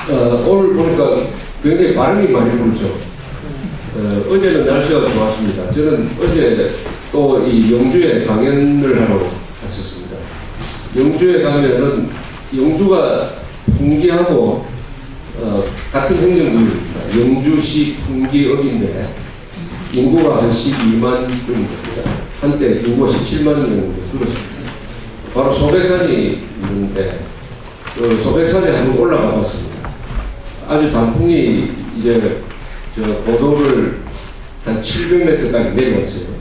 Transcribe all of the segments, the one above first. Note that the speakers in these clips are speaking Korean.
오늘 보니까 굉장히 바람이 많이 불죠. 어제는 날씨가 좋았습니다. 저는 어제 또 이 영주에 강연을 하러 갔었습니다. 영주에 가면은 영주가 풍기하고 같은 행정구입니다. 영주시 풍기읍인데 인구가 한 12만 정도 됩니다. 한때 인구가 17만 정도 줄었습니다. 바로 소백산이 있는데 그 소백산에 한번 올라가 봤습니다. 아주 단풍이 이제 고도를 한 700m까지 내려왔어요.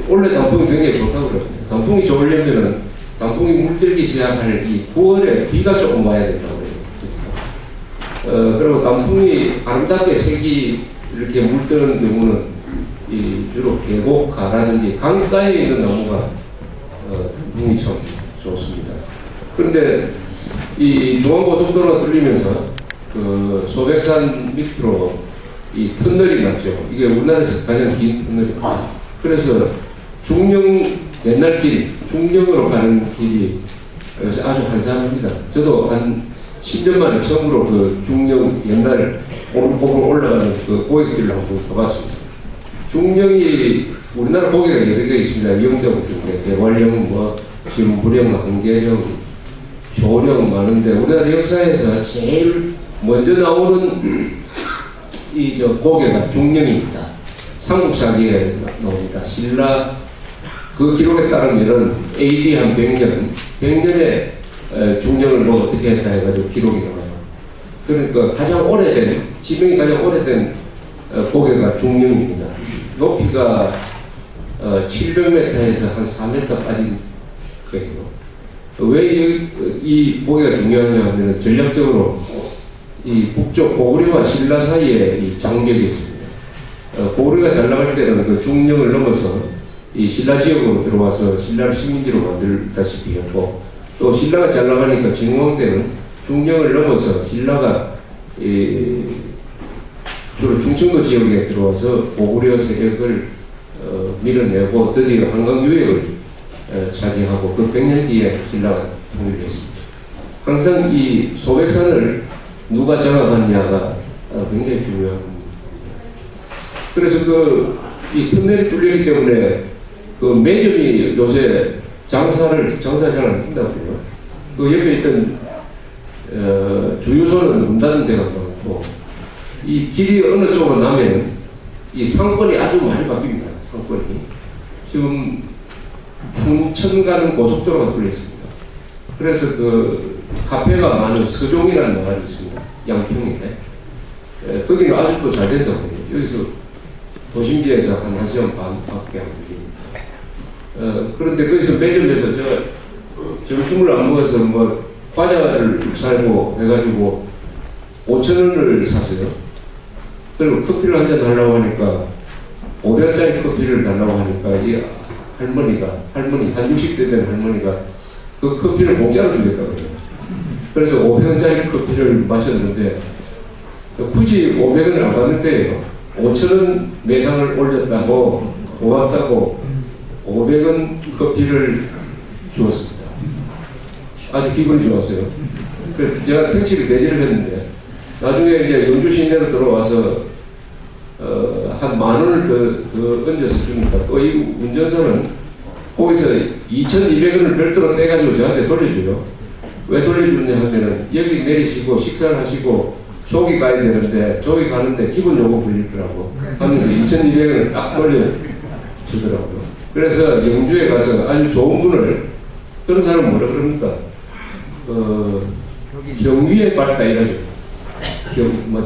원래 단풍이 굉장히 좋다고 그럽니다. 단풍이 좋으려면은 단풍이 물들기 시작할 이 9월에 비가 조금 와야 된다고 그래요. 그리고 단풍이 아름답게 색이 이렇게 물드는 경우는 주로 계곡가라든지 강가에 있는 나무가 단풍이 참 좋습니다. 그런데 이 중앙고속도로가 뚫리면서 그 소백산 밑으로 이 터널이 났죠. 이게 우리나라에서 가장 긴 터널입니다. 그래서 중령 옛날 길, 중령으로 가는 길이 아주 한산합니다. 저도 한 10년 만에 처음으로 그 중령 옛날 오른쪽으로 올라가는 그 고객길을 한번 가봤습니다. 중령이 우리나라 고개가 여러 개 있습니다. 영정 중에 대관령, 진부령, 한계령, 조령 많은데 우리나라 역사에서 제일 먼저 나오는 이 고개가 중령입니다. 삼국사기에 나옵니다. 신라 그 기록에 따르면은 AD 한 100년에 중령을 뭐 어떻게 했다 해가지고 기록이 나와요. 그러니까 가장 오래된, 지명이 가장 오래된 고개가 중령입니다. 높이가 700m에서 한 4m 빠진 거예요. 왜 이 고개가 중요하냐 하면 전략적으로 이 북쪽 고구려와 신라 사이에 이 장벽이 있습니다. 고구려가 잘 나갈 때는 그 중령을 넘어서 이 신라 지역으로 들어와서 신라를 식민지로 만들다시피 했고, 또 신라가 잘 나가니까 진흥왕 때는 중령을 넘어서 신라가 주로 중청도 지역에 들어와서 고구려 세력을 밀어내고 드디어 한강 유역을 차지하고 그 100년 뒤에 신라가 통일을 했습니다. 항상 이 소백산을 누가 장악하느냐가 굉장히 중요합니다. 그래서 이 터널이 뚫리기 때문에 그 매점이 요새 장사 잘 안 한다고요. 그 옆에 있던 주유소는 문 닫은 데가 많고, 이 길이 어느 쪽으로 나면 이 상권이 아주 많이 바뀝니다. 상권이 지금 풍천 가는 고속도로가 뚫렸습니다. 그래서 그 카페가 많은 서종이라는 마을이 있습니다. 양평에. 거기는 아직도 잘 된다고 해요. 여기서 도심지에서 한 1시간 반밖에 안 걸립니다. 그런데 거기서 매점에서 점심을 안 먹어서 뭐 과자를 살고 해가지고 5,000원을 샀어요. 그리고 커피를 한 잔 달라고 하니까 500원짜리 커피를 달라고 하니까 이 할머니 한 60대 된 할머니가 그 커피를 공짜로 주겠다고 해요. 그래서 500원짜리 커피를 마셨는데 굳이 500원을 안 받는데요. 5,000원 매상을 올렸다고 고맙다고 500원 커피를 주었습니다. 아주 기분이 좋았어요. 그래서 제가 택시를 대절을 했는데 나중에 이제 영주 시내로 들어와서 한 10,000원을 더 얹어서 주니까 또 이 운전사는 거기서 2,200원을 별도로 떼가지고 저한테 돌려줘요. 왜 돌려주냐 하면은 여기 내리시고 식사를 하시고 조기 가야 되는데 조기 가는데 기본 요금 불리더라고 하면서 2,200원을 딱 돌려주더라고요. 그래서 영주에 가서 아주 좋은 분을, 그런 사람은 뭐라 그럽니까? 경위에 밝다 이러죠.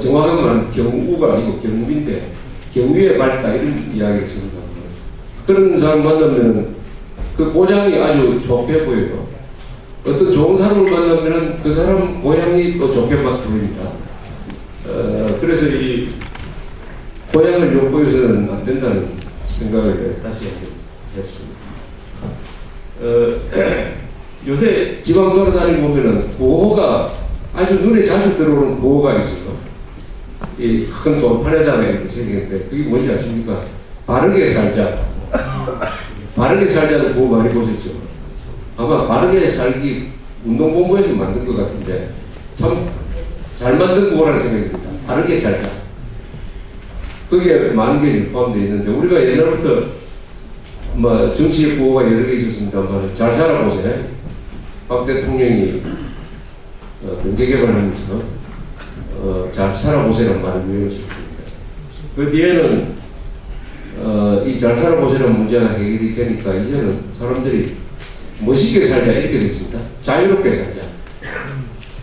정확한 말은 경우가 아니고 경위인데 경위에 밝다 이런 이야기를 전합니다. 그런 사람 만나면 그 고장이 아주 좋게 보여요. 어떤 좋은 사람을 만나면 그 사람 고향이 또 좋게 보입니다. 그래서 이 고향을 욕보여서는 안 된다는 생각을 다시 했습니다. 요새 지방 돌아다니고 보면은 구호가 아주 눈에 자주 들어오는 구호가 있어요. 이 큰 돌판에다가 이렇게 생겼는데 그게 뭔지 아십니까? 바르게 살자. 바르게 살자는 구호 많이 보셨죠? 아마 바르게 살기 운동본부에서 만든 것 같은데 참 잘 만든 국어라는 생각이 듭니다. 바르게 살자. 거기에 많은 게 포함되어 있는데, 우리가 옛날부터 뭐 정치 구호가 여러 개 있었습니다만, 잘 살아보세요. 박 대통령이 경제개발하면서 잘 살아보세요라는 말을 외우셨습니다. 그 뒤에는 이 잘 살아보세요라는 문제가 해결이 되니까 이제는 사람들이 멋있게 살자 이렇게 됐습니다. 자유롭게 살자.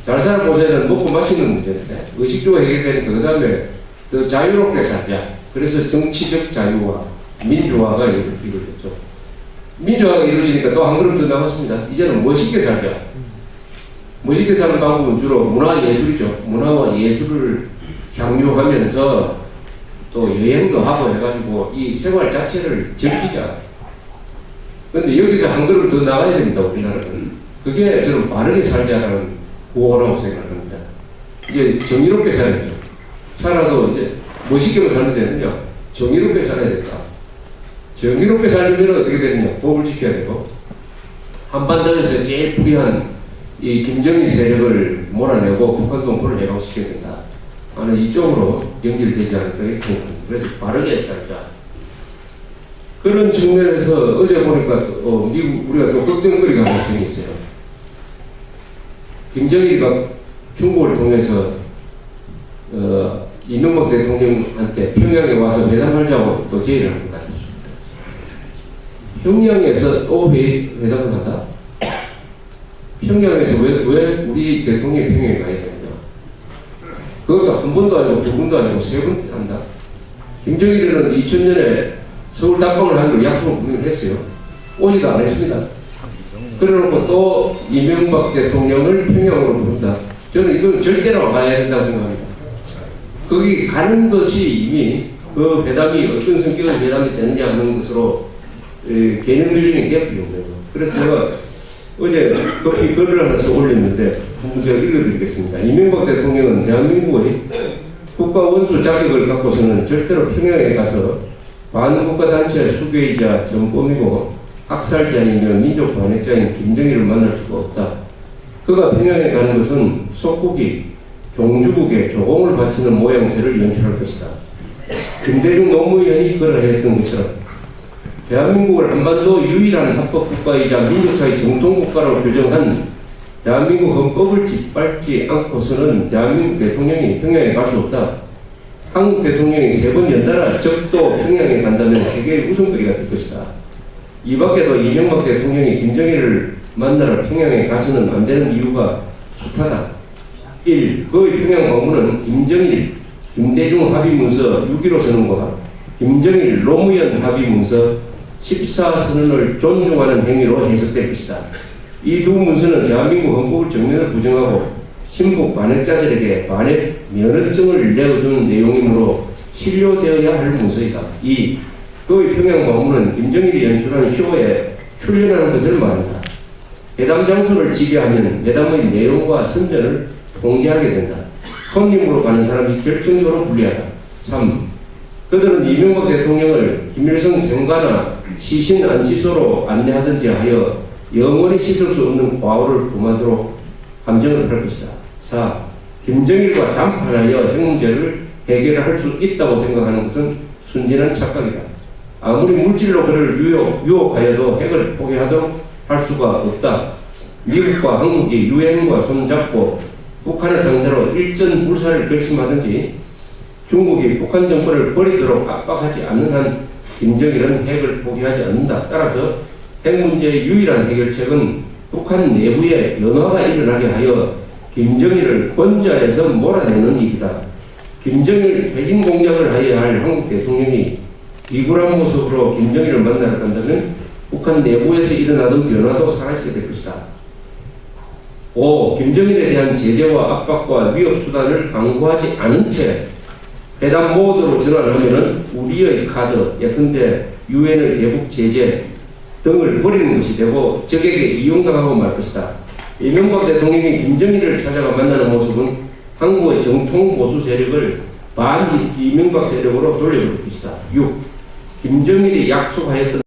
잘 살아보세요는 먹고 마시는 문제인데 의식주가 해결되니까 그 다음에 더 자유롭게 살자. 그래서 정치적 자유와 민주화가 이루어졌죠. 민주화가 이루어지니까 또 한 걸음 더 나왔습니다. 이제는 멋있게 살자. 멋있게 사는 방법은 주로 문화예술이죠. 문화와 예술을 향유하면서 또 여행도 하고 해가지고 이 생활 자체를 즐기자. 근데 여기서 한 걸음 더 나가야 됩니다, 우리나라는. 그게 저는 바르게 살자라는 구호라고 생각합니다. 이제 정의롭게 살아야죠. 살아도 이제 멋있게만 살면 되느냐? 정의롭게 살아야 된다. 정의롭게 살려면 어떻게 되느냐? 법을 지켜야 되고, 한반도에서 제일 불의한 이 김정일 세력을 몰아내고 북한 동포를 해방시켜야 된다. 나는 이쪽으로 연결되지 않을까 이렇게 생각합니다. 그래서 바르게 살자. 그런 측면에서 어제 보니까 미국 우리가 또 걱정거리가 하나 생겼어요. 김정일이가 중국을 통해서 이명박 대통령한테 평양에 와서 회담하자고 또 제의를 한 것 같습니다. 평양에서 또 회담을 한다? 평양에서 왜 우리 대통령이 평양에 가야 되느냐? 그것도 한 번도 아니고 두 번도 아니고 세 번 한다. 김정일은 2000년에 서울 답방을 하기로 약속을 분명히 했어요. 오지도 않았습니다. 그래놓고 또 이명박 대통령을 평양으로 부른다. 저는 이건 절대로 가야 된다고 생각합니다. 거기 가는 것이 이미 그 회담이 어떤 성격의 회담이 되느냐 하는 것으로 개념들 중에 개혁이 없네요. 그래서 제가 어제 커피 글을 하나 써 올렸는데 한번 제가 읽어드리겠습니다. 이명박 대통령은 대한민국의 국가 원수 자격을 갖고서는 절대로 평양에 가서 반국가단체 수괴이자 전범이고 학살자이며 민족 반역자인 김정일을 만날 수가 없다. 그가 평양에 가는 것은 속국이 종주국에 조공을 바치는 모양새를 연출할 것이다. 김대중 노무현이 그러했던 것처럼 대한민국을 한반도 유일한 합법국가이자 민족사의 정통국가로 규정한 대한민국 헌법을 짓밟지 않고서는 대한민국 대통령이 평양에 갈 수 없다. 한국 대통령이 3번 연달아 적도 평양에 간다면 세계의 우선거리가 될 것이다. 이 밖에도 이명박 대통령이 김정일을 만나러 평양에 가서는 안 되는 이유가 숱하다. 1. 그의 평양 방문은 김정일, 김대중 합의문서 6.15 선언과 김정일, 노무현 합의문서 14선언을 존중하는 행위로 해석될 것이다. 이 두 문서는 대한민국 헌법을 정면으로 부정하고 친북 반역자들에게 반역 면허증을 내어주는 내용이므로 신료되어야 할 문서이다. 2. 그의 평양 방문은 김정일이 연출한 쇼에 출연하는 것을 말한다. 회담 장소를 지배하면 회담의 내용과 선전을 통제하게 된다. 손님으로 가는 사람이 결정적으로 불리하다. 3. 그들은 이명박 대통령을 김일성 생가나 시신 안치소로 안내하든지 하여 영원히 씻을 수 없는 과오를 범하도록 함정을 할 것이다. 4. 김정일과 담판하여 핵 문제를 해결할 수 있다고 생각하는 것은 순진한 착각이다. 아무리 물질로 그를 유혹하여도 핵을 포기하도록 할 수가 없다. 미국과 한국이 유엔과 손잡고 북한을 상대로 일전 불사를 결심하든지 중국이 북한 정권을 버리도록 압박하지 않는 한 김정일은 핵을 포기하지 않는다. 따라서 핵 문제의 유일한 해결책은 북한 내부에 변화가 일어나게 하여 김정일을 권좌에서 몰아내는 일이다. 김정일 퇴진 공작을 하여야 할 한국 대통령이 비굴한 모습으로 김정일을 만나러 간다면 북한 내부에서 일어나던 변화도 사라지게 될 것이다. 5. 김정일에 대한 제재와 압박과 위협 수단을 강구하지 않은 채 회담 모드로 전환하면 우리의 카드, 예컨대 유엔의 대북 제재 등을 버리는 것이 되고 적에게 이용당하고 말 것이다. 이명박 대통령이 김정일을 찾아가 만나는 모습은 한국의 정통 보수 세력을 반 이명박 세력으로 돌려줄 것이다. 6. 김정일이 약속하였던